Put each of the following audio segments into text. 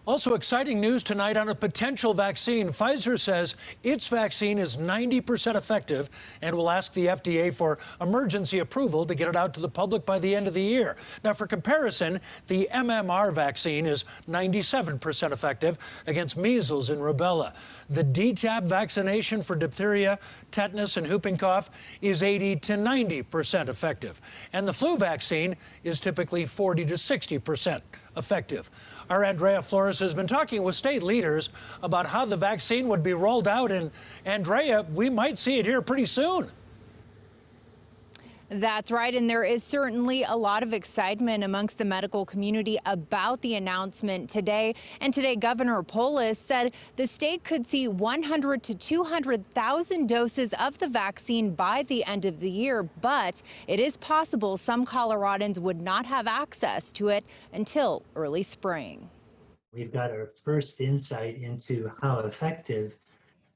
Also, exciting news tonight on a potential vaccine. Pfizer says its vaccine is 90% effective and will ask the FDA for emergency approval to get it out to the public by the end of the year. Now, for comparison, the MMR vaccine is 97% effective against measles and rubella. The DTaP vaccination for diphtheria, tetanus, and whooping cough is 80 to 90% effective. And the flu vaccine is typically 40 to 60% effective. Our Andrea Flores has been talking with state leaders about how the vaccine would be rolled out. And Andrea, we might see it here pretty soon. That's right, and there is certainly a lot of excitement amongst the medical community about the announcement today. And today, Governor Polis said the state could see 100 to 200,000 doses of the vaccine by the end of the year, but it is possible some Coloradans would not have access to it until early spring. We've got our first insight into how effective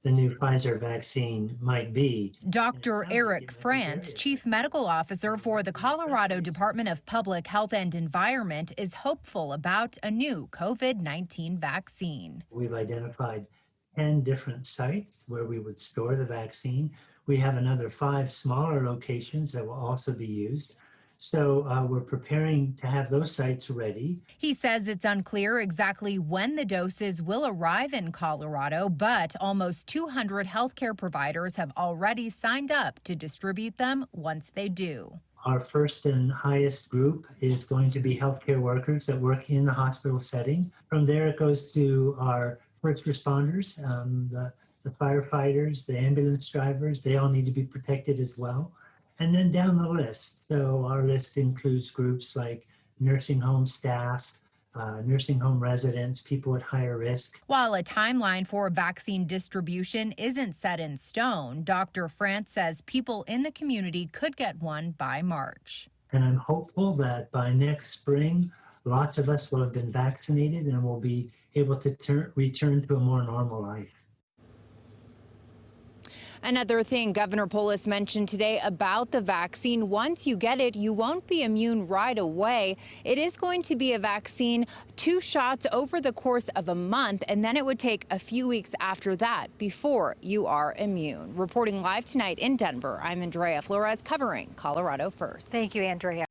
the new Pfizer vaccine might be. Dr. Eric France, Chief Medical Officer for the Colorado Department of Public Health and Environment, is hopeful about a new COVID-19 vaccine. We've identified 10 different sites where we would store the vaccine. We have another 5 smaller locations that will also be used. So we're preparing to have those sites ready. He says it's unclear exactly when the doses will arrive in Colorado, but almost 200 healthcare providers have already signed up to distribute them once they do. Our first and highest group is going to be healthcare workers that work in the hospital setting. From there, it goes to our first responders, the firefighters, the ambulance drivers. They all need to be protected as well. And then down the list. So our list includes groups like nursing home staff, nursing home residents, people at higher risk. While a timeline for vaccine distribution isn't set in stone, Dr. France says people in the community could get one by March. And I'm hopeful that by next spring, lots of us will have been vaccinated and will be able to return to a more normal life. Another thing Governor Polis mentioned today about the vaccine, once you get it, you won't be immune right away. It is going to be a vaccine, 2 shots over the course of a month, and then it would take a few weeks after that before you are immune. Reporting live tonight in Denver, I'm Andrea Flores covering Colorado First. Thank you, Andrea.